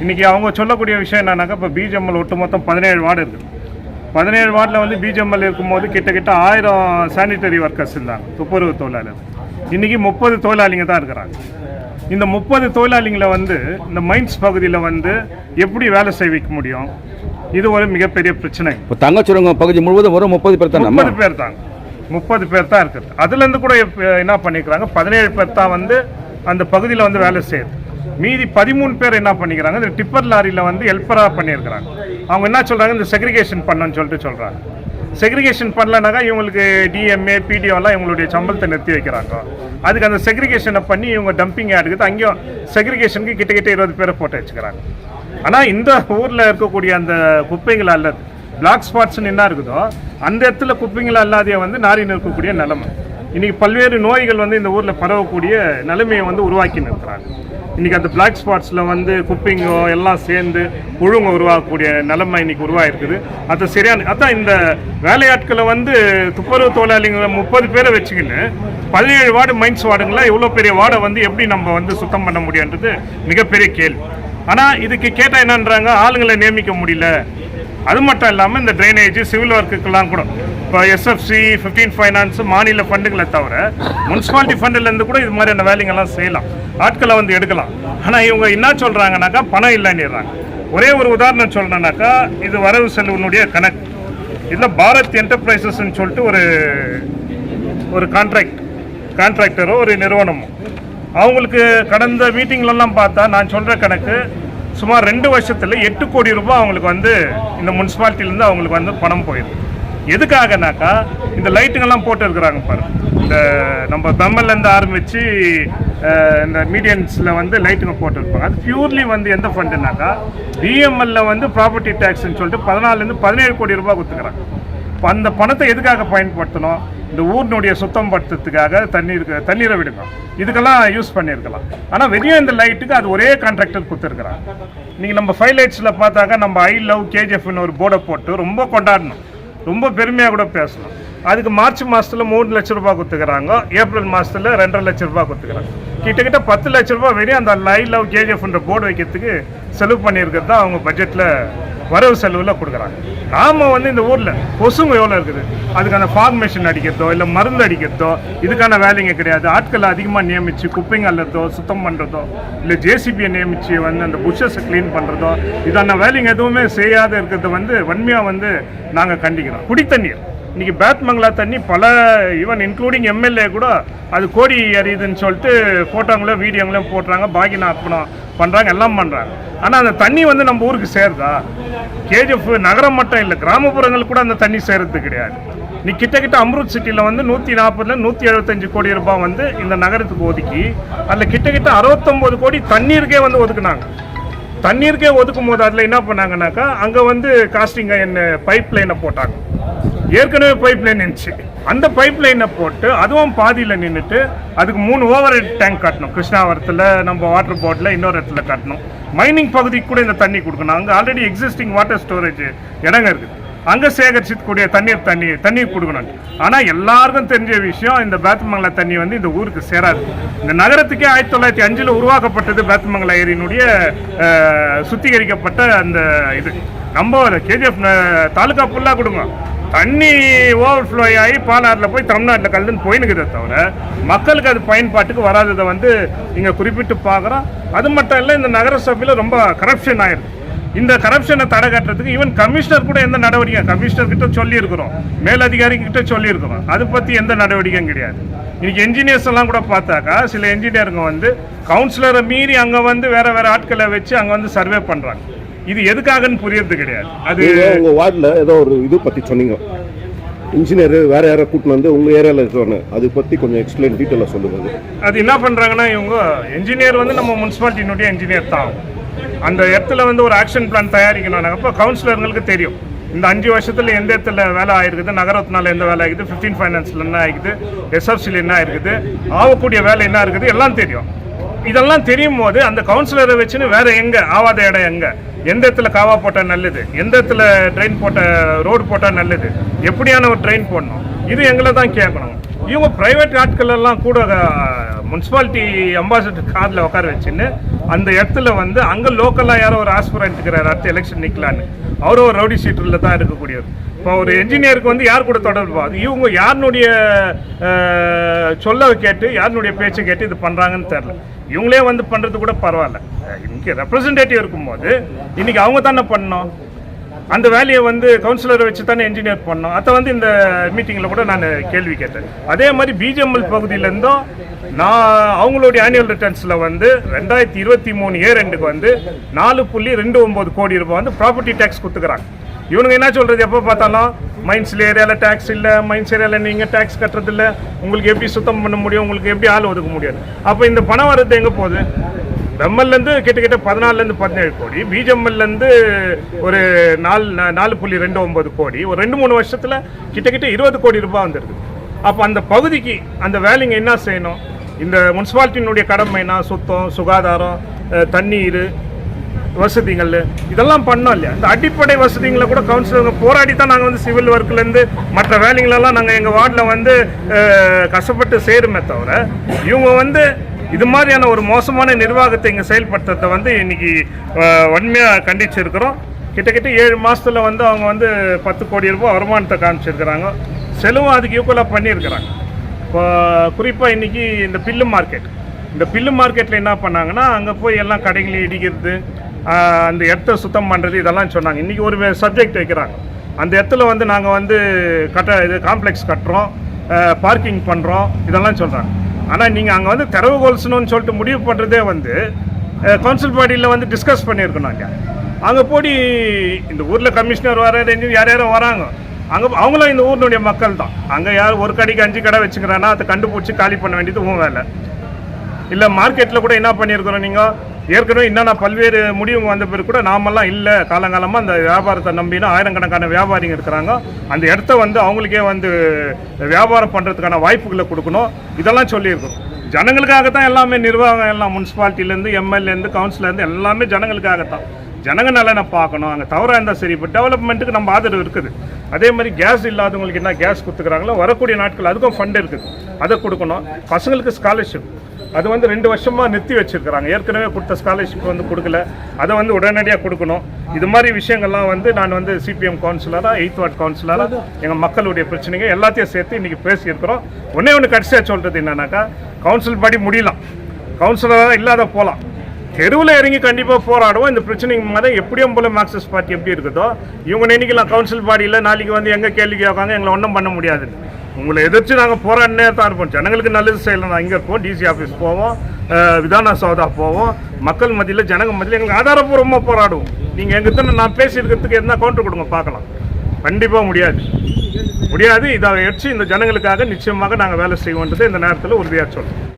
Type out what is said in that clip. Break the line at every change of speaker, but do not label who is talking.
இன்றைக்கி அவங்க சொல்லக்கூடிய விஷயம் என்னன்னாக்கா, இப்போ பிஜிஎம்எல் ஒட்டு மொத்தம் 17 வார்டு இருக்குது. 17 வார்டில் வந்து பிஜிஎம்எல் இருக்கும்போது கிட்டத்தட்ட 1000 சானிட்டரி ஒர்க்கர்ஸ் இருந்தாங்க, துப்புரவு தொழிலாளர். இன்றைக்கி 30 தொழிலாளிங்க தான் இருக்கிறாங்க. இந்த 30 தொழிலாளிகளை வந்து இந்த மைன்ஸ் பகுதியில் வந்து எப்படி வேலை செய்விக்க முடியும்? இது ஒரு மிகப்பெரிய பிரச்சனை.
இப்போ தங்கச்சுரங்கம் பகுதி முழுவதும் வரும் 30 பேர் தான்.
30 பேர் தாங்க, 30 பேர் தான் இருக்குது. அதுலேருந்து கூட என்ன பண்ணிக்கிறாங்க, 17 பேர் தான் வந்து அந்த பகுதியில் வந்து வேலை செய்யுது. மீதி 13 பேர் என்ன பண்ணிக்கிறாங்க, இந்த டிப்பர் லாரியில் வந்து ஹெல்ப்பராக பண்ணியிருக்கிறாங்க. அவங்க என்ன சொல்கிறாங்க, இந்த செக்ரிகேஷன் பண்ணணும்னு சொல்கிறாங்க. செக்ரிகேஷன் பண்ணலனாக்கா இவங்களுக்கு டிஎம்ஏ பிடிஓலாம் இவங்களுடைய சம்பளத்தை நிறுத்தி வைக்கிறாங்க. அதுக்கு அந்த செக்ரிகேஷனை பண்ணி இவங்க டம்பிங் எடுக்குது. அங்கேயும் செக்ரிகேஷனுக்கு கிட்டத்தட்ட 20 பேரை போட்டு வச்சுக்கிறாங்க. ஆனால் இந்த ஊரில் இருக்கக்கூடிய அந்த குப்பைகள் அல்லது பிளாக் ஸ்பாட்ஸ்ன்னு என்ன இருக்குதோ அந்த இடத்துல குப்பைகள் அல்லாதையே வந்து நாரி நிற்கக்கூடிய நிலைமை. இன்றைக்கி பல்வேறு நோய்கள் வந்து இந்த ஊரில் பரவக்கூடிய நிலைமையை வந்து உருவாக்கி நிற்கிறாங்க. இன்றைக்கி அந்த பிளாக் ஸ்பாட்ஸில் வந்து குப்பைங்கோ எல்லாம் சேர்ந்து புழுங்க உருவாக்கக்கூடிய நிலைமை இன்றைக்கி உருவாகிருக்குது. அது சரியான அதான் இந்த வேலையாட்களை வந்து துப்புரவு தொழிலாளிகளை 30 பேரை வச்சுக்கின்னு 17 வார்டு மைன்ஸ் வார்டுங்களா இவ்வளோ பெரிய வார்டை வந்து எப்படி நம்ம வந்து சுத்தம் பண்ண முடியுன்றது மிகப்பெரிய கேள்வி. ஆனால் இதுக்கு கேட்டால் என்னன்றாங்க, ஆளுங்களை நியமிக்க முடியல. அது மட்டும் இல்லாமல் இந்த ட்ரைனேஜ் சிவில் ஒர்க்குக்கெல்லாம் கூட இப்போ எஸ்எஃப்சி 15 ஃபைனான்ஸ் மாநில ஃபண்டுகளை தவிர முனிசிபாலிட்டி ஃபண்டிலேருந்து கூட இது மாதிரியான வேலைங்கள்லாம் செய்யலாம், ஆட்களை வந்து எடுக்கலாம். ஆனால் இவங்க என்ன சொல்கிறாங்கனாக்கா பணம் இல்லைன்னுறாங்க. ஒரே ஒரு உதாரணம் சொல்லணுன்னாக்கா, இது வரவு செலவுனுடைய கணக்கு. இதில் பாரத் என்டர்பிரைசஸ்ன்னு சொல்லிட்டு ஒரு கான்ட்ராக்டரோ ஒரு நிறுவனமோ அவங்களுக்கு கடந்த மீட்டிங்லலாம் பார்த்தா நான் சொல்கிற கணக்கு சுமார் 2 வருஷத்தில் 8 கோடி ரூபாய் அவங்களுக்கு வந்து இந்த முனிசிபாலிட்டியிலேருந்து அவங்களுக்கு வந்து பணம் போயிருக்கு. எதுக்காகனாக்கா இந்த லைட்டுங்கெல்லாம் போட்டு இருக்கிறாங்க பாருங்க. இந்த நம்ம பெம்மல்லேருந்து ஆரம்பித்து இந்த மீடியன்ஸில் வந்து லைட்டுங்க போட்டுருப்பாங்க. அது பியூர்லி வந்து எந்த ஃபண்டுனாக்கா பிஎம்எல்ல வந்து ப்ராப்பர்ட்டி டேக்ஸ்ன்னு சொல்லிட்டு 14 17 கோடி ரூபாய் கொடுத்துக்கிறாங்க. இப்போ அந்த பணத்தை எதுக்காக பயன்படுத்தணும்? இந்த ஊரினுடைய சுத்தம் படுத்துறதுக்காக தண்ணீரை விடுங்க, இதுக்கெல்லாம் யூஸ் பண்ணியிருக்கலாம். ஆனால் வெளியே இந்த லைட்டுக்கு அது ஒரே கான்ட்ராக்டர் கொடுத்துருக்குறாங்க. நீங்கள் நம்ம 5 லைட்ஸில் பார்த்தாக்கா நம்ம ஐ லவ் கேஜிஎஃப்னு ஒரு போர்டை போட்டு ரொம்ப கொண்டாடணும், ரொம்ப பெருமையாக கூட பேசணும். அதுக்கு மார்ச் மாதத்தில் 3 லட்ச ரூபா கொடுத்துக்கிறாங்க, ஏப்ரல் மாதத்தில் 2.5 லட்ச ரூபா கொடுத்துக்கிறாங்க. கிட்டத்தட்ட 10 லட்ச ரூபா வெளியே அந்த ஐ லவ் கேஜிஎஃப்ன்ற போர்டு வைக்கிறதுக்கு செலவு பண்ணியிருக்கிறது தான் அவங்க பட்ஜெட்டில் வரவு செலவில் கொடுக்குறாங்க. நாம் வந்து இந்த ஊரில் கொசுங்க எவ்வளோ இருக்குது, அதுக்கான ஃபார்மேஷன் அடிக்கிறதோ இல்லை மருந்து அடிக்கிறதோ இதுக்கான வேலைங்க கிடையாது. ஆட்களை அதிகமாக நியமித்து குப்பைங்க அல்லதோ சுத்தம் பண்ணுறதோ இல்லை ஜேசிபியை நியமித்து வந்து அந்த புஷஸை க்ளீன் பண்ணுறதோ இதான வேலைங்க எதுவுமே செய்யாத இருக்கிறத வந்து வன்மையாக வந்து நாங்கள் கண்டிக்கிறோம். குடித்தண்ணீர் இன்றைக்கி பேத்மங்களா தண்ணி பல ஈவன் இன்க்ளூடிங் எம்எல்ஏ கூட அது கோடி எறியுதுன்னு சொல்லிட்டு ஃபோட்டோங்களும் வீடியோங்களையும் போட்டுறாங்க, பாகினா அர்ப்பணம் பண்ணுறாங்க, எல்லாம் பண்ணுறாங்க. ஆனால் அந்த தண்ணி வந்து நம்ம ஊருக்கு சேருதா? கேஜிஎஃப் நகரம் மட்டும் இல்லை, கிராமப்புறங்களுக்கு கூட அந்த தண்ணி சேருறது கிடையாது. நீ கிட்டத்தட்ட அம்ருத் சிட்டியில் வந்து 140 175 கோடி ரூபாய் வந்து இந்த நகரத்துக்கு ஒதுக்கி அதில் கிட்டத்தட்ட 69 கோடி தண்ணீருக்கே வந்து ஒதுக்குனாங்க. தண்ணீருக்கே ஒதுக்கும் போது அதில் என்ன பண்ணாங்கன்னாக்கா அங்கே வந்து காஸ்டிங் அயர்ன் பைப் லைனை போட்டாங்க. ஏற்கனவே பைப் லைன் இருந்துச்சு, அந்த பைப் லைனை போட்டு அதுவும் பாதியில் நின்றுட்டு அதுக்கு 3 ஓவர் ஹெட் டேங்க் கட்டணும். கிருஷ்ணாவரத்தில் நம்ம வாட்டர் போர்டில் இன்னொரு இடத்துல கட்டணும். மைனிங் பகுதிக்கு கூட இந்த தண்ணி கொடுக்கணும். அங்கே ஆல்ரெடி எக்ஸிஸ்டிங் வாட்டர் ஸ்டோரேஜ் இடங்க இருக்குது, அங்கே சேகரிச்சிக்கூடிய தண்ணீர் கொடுக்கணும். ஆனால் எல்லாருக்கும் தெரிஞ்ச விஷயம், இந்த பேத்மங்கலா தண்ணி வந்து இந்த ஊருக்கு சேராது. இந்த நகரத்துக்கே 1905 உருவாக்கப்பட்டது பேத்மங்கலா ஏரியினுடைய சுத்திகரிக்கப்பட்ட அந்த இது. நம்ம கேஜிஎஃப் தாலுக்கா ஃபுல்லாக கொடுங்க, தண்ணி ஓவர்ஃப்ளோ ஆகி பாலாறில் போய் தமிழ்நாட்டில் கலந்துன்னு போயினுக்குதே தவிர மக்களுக்கு அது பயன்பாட்டுக்கு வராததை வந்து இங்கே குறிப்பிட்டு பார்க்குறோம். அது மட்டும் இல்லை, இந்த நகர சபையில் ரொம்ப கரப்ஷன் ஆயிடுது. இந்த கரப்ஷனை தடை கட்டுறதுக்கு ஈவன் கமிஷனர் கூட எந்த நடவடிக்கை, கமிஷனர்கிட்ட சொல்லியிருக்கிறோம், மேலதிகாரிகிட்ட சொல்லியிருக்கிறோம், அதை பற்றி எந்த நடவடிக்கையும் கிடையாது. இன்றைக்கி என்ஜினியர்ஸ் எல்லாம் கூட பார்த்தாக்கா சில என்ஜினியருங்க வந்து கவுன்சிலரை மீறி அங்கே வந்து வேறு ஆட்களை வச்சு அங்கே வந்து சர்வே பண்ணுறாங்க. இது எதுக்காகன்னு புரியறது கிடையாது. அது
உங்கள் வார்டில் ஏதோ ஒரு இது பற்றி சொன்னீங்க, இன்ஜினியர் வேறு யாரை கூட்டின்னு வந்து உங்கள் ஏரியாவில் இருக்கணும், அதை பற்றி கொஞ்சம் எக்ஸ்பிளைன் டீட்டெயிலாக சொல்லுங்கள்.
அது என்ன பண்ணுறாங்கன்னா, இவங்க என்ஜினியர் வந்து நம்ம முனிசிபாலிட்டியினுடைய என்ஜினியர் தான். அந்த இடத்துல வந்து ஒரு ஆக்ஷன் பிளான் தயாரிக்கணும். அப்போ கவுன்சிலர்களுக்கு தெரியும் இந்த 5 வருஷத்தில் எந்த இடத்துல வேலை ஆகிருக்குது, நகரத்தினால எந்த வேலை ஆகிக்குது, 15 ஃபைனான்ஸில் என்ன ஆகிக்குது, எஸ்எஃப்சியில் என்ன இருக்குது, ஆகக்கூடிய வேலை என்ன இருக்குது, எல்லாம் தெரியும். இதெல்லாம் தெரியும் போது அந்த கவுன்சிலரை வச்சுன்னு வேறு எங்கே ஆவாத இடம் எங்கே, எந்த இடத்துல காவா போட்டால் நல்லது, எந்த இடத்துல ட்ரெயின் ரோடு போட்டால் நல்லது, எப்படியான ஒரு ட்ரெயின் போடணும், இது எங்களை தான் கேட்கணும். இவங்க ப்ரைவேட் ஆட்கள் எல்லாம் கூட முனிசிபாலிட்டி அம்பாசிடர் காரில் உட்கார வச்சுன்னு அந்த இடத்துல வந்து அங்கே லோக்கலாக யாரோ ஒரு ஆஸ்பிரண்ட் இருக்கிறார் அடுத்த எலெக்ஷன் நிற்கலான்னு அவரும் ஒரு ரவுடி சீட்டில் தான் இருக்கக்கூடியவர். இப்போ ஒரு என்ஜினியருக்கு வந்து யார் கூட தொடர்பு அது இவங்க யாருனுடைய சொல்ல கேட்டு யாருனுடைய பேச்சை கேட்டு இது பண்ணுறாங்கன்னு தெரில. இவங்களே வந்து பண்ணுறது கூட பரவாயில்ல. இங்கே ரெப்ரசன்டேட்டிவ் இருக்கும்போது இன்றைக்கி அவங்க தானே பண்ணோம். அந்த வேலையை வந்து கவுன்சிலரை வச்சு தானே என்ஜினியர் பண்ணோம். அதை வந்து இந்த மீட்டிங்கில் கூட நான் கேள்வி கேட்டேன். அதே மாதிரி பிஜிஎம்எல் பகுதியிலேருந்தும் நான் அவங்களுடைய ஆனுவல் ரிட்டர்ன்ஸில் வந்து 2023 A2க்கு வந்து 4.29 கோடி ரூபாய் வந்து ப்ராப்பர்ட்டி டேக்ஸ் கொடுத்துக்கிறாங்க. இவனுங்க என்ன சொல்கிறது, எப்போ பார்த்தாலும் மைன்ஸ் ஏரியாவில் டேக்ஸ் இல்லை, மைன்ஸ் ஏரியாவில் நீங்கள் டேக்ஸ் கட்டுறதில்ல, உங்களுக்கு எப்படி சுத்தம் பண்ண முடியும், உங்களுக்கு எப்படி ஆள் ஒதுக்க முடியாது. அப்போ இந்த பணம் வர்றது எங்கே போகுது? எம்எல்லேருந்து கிட்டத்தட்ட 14 17 கோடி, பிஜிஎம்எல்லேருந்து ஒரு 4.29 கோடி, ஒரு 2-3 வருஷத்தில் கிட்டத்தட்ட 20 கோடி ரூபாய் வந்துடுது. அப்போ அந்த பகுதிக்கு அந்த வேலைங்க என்ன செய்யணும்? இந்த முனிசிபாலிட்டியினுடைய கடமைனா சுத்தம், சுகாதாரம், தண்ணீர் வசதிகள் இதெல்லாம் பண்ணோம் இல்லையா? இந்த அடிப்படை வசதிகளை கூட கவுன்சிலர் போராடி தான் நாங்கள் வந்து சிவில் ஒர்க்லேருந்து மற்ற வேலைங்களெல்லாம் நாங்கள் எங்கள் வார்டில் வந்து கஷ்டப்பட்டு சேருமே தவிர, இவங்க வந்து இது மாதிரியான ஒரு மோசமான நிர்வாகத்தை இங்கே செயல்படுத்துறதை வந்து இன்னைக்கு வன்மையாக கண்டிச்சிருக்கிறோம். கிட்டத்தட்ட 7 மாதத்தில் வந்து அவங்க வந்து 10 கோடி ரூபாய் வருமானத்தை காமிச்சிருக்கிறாங்க. செலவும் அதுக்கு ஈக்குவலாக பண்ணியிருக்கிறாங்க. இப்போ குறிப்பாக இன்றைக்கி இந்த பில்லு மார்க்கெட்டில் என்ன பண்ணாங்கன்னா, அங்கே போய் எல்லாம் கடைகளையும் இடிக்கிறது, அந்த இடத்த சுத்தம் பண்ணுறது இதெல்லாம் சொன்னாங்க. இன்றைக்கி ஒரு சப்ஜெக்ட் வைக்கிறாங்க. அந்த இடத்துல வந்து நாங்கள் வந்து இது காம்ப்ளெக்ஸ் கட்டுறோம், பார்க்கிங் பண்ணுறோம் இதெல்லாம் சொல்கிறாங்க. ஆனால் நீங்கள் அங்கே வந்து திறவுகோல்ஸ்னு சொல்லிட்டு முடிவு பண்ணுறதே வந்து கவுன்சில் பாடியில் வந்து டிஸ்கஸ் பண்ணியிருக்கணும். அங்கே போய் இந்த ஊரில் கமிஷனர் வராது, யாரும் வராங்க, அங்கே அவங்களும் இந்த ஊரினுடைய மக்கள் தான். அங்கே யார் ஒரு கடைக்கு 5 கடை வச்சுக்கிறான்னா அதை கண்டுபிடிச்சி காலி பண்ண வேண்டியது உங்கள் வேலை. இல்லை மார்க்கெட்டில் கூட என்ன பண்ணியிருக்கிறோம், நீங்கள் ஏற்கனவே என்னென்ன பல்வேறு முடிவுங்க வந்த பிறகு கூட நாமெல்லாம் இல்லை, காலங்காலமாக அந்த வியாபாரத்தை நம்பினா ஆயிரக்கணக்கான வியாபாரிங்க இருக்கிறாங்க. அந்த இடத்த வந்து அவங்களுக்கே வந்து வியாபாரம் பண்ணுறதுக்கான வாய்ப்புகளை கொடுக்கணும், இதெல்லாம் சொல்லியிருக்கோம். ஜனங்களுக்காகத்தான் எல்லாமே நிர்வாகம், எல்லாம் முனிசிபாலிட்டிலேருந்து எம்எல்ஏலேருந்து கவுன்சிலேருந்து எல்லாமே ஜனங்களுக்காகத்தான். ஜனங்க நலனை பார்க்கணும். அங்கே தவறாக இருந்தால் சரி. இப்போ டெவலப்மெண்ட்டுக்கு நம்ம ஆதரவு இருக்குது. அதே மாதிரி கேஸ் இல்லாதவங்களுக்கு என்ன கேஸ் கொடுத்துக்கிறாங்களோ வரக்கூடிய நாட்கள் அதுக்கும் ஃபண்ட் இருக்குது, அதை கொடுக்கணும். பசங்களுக்கு ஸ்காலர்ஷிப் அது வந்து 2 வருஷமாக நிறுத்தி வச்சுருக்கிறாங்க. ஏற்கனவே கொடுத்த ஸ்காலர்ஷிப் வந்து கொடுக்கல, அதை வந்து உடனடியாக கொடுக்கணும். இது மாதிரி விஷயங்கள்லாம் வந்து நான் வந்து சிபிஎம் கவுன்சிலராக 8th வார்டு கவுன்சிலராக எங்கள் மக்களுடைய பிரச்சனைங்க எல்லாத்தையும் சேர்த்து இன்றைக்கி பேசியிருக்கிறோம். ஒன்று கடைசியாக சொல்கிறது என்னன்னாக்கா, கவுன்சில் படி முடியலாம், கவுன்சிலராக இல்லாத போகலாம், தெருவில் இறங்கி கண்டிப்பாக போராடுவோம். இந்த பிரச்சனைக்கு மாதிரி எப்படியும் போல மார்க்சிஸ்ட் பார்ட்டி எப்படி இருக்குதோ இவங்க நினைக்கலாம் கவுன்சில் பாடியில் நாளைக்கு வந்து எங்கே கேள்வி கேட்காங்க, எங்களை ஒன்றும் பண்ண முடியாது. உங்களை எதிர்த்து நாங்கள் போராடினே தான் இருப்போம். ஜனங்களுக்கு நல்லது செய்யலாம். நான் இங்கே இருப்போம், டிசி ஆஃபீஸ் போவோம், விதான சௌதா போவோம், மக்கள் மத்தியில் ஜனங்க மத்தியில் எங்களுக்கு ஆதாரப்பூர்வமாக போராடுவோம். நீங்கள் எங்கிட்ட நான் பேசியிருக்கிறதுக்கு எதுனா கவுண்டர் கொடுங்க பார்க்கலாம். கண்டிப்பாக முடியாது. இதை வச்சு இந்த ஜனங்களுக்காக நிச்சயமாக நாங்கள் வேலை செய்வோன்றது இந்த நேரத்தில் உறுதியாக சொல்லுவோம்.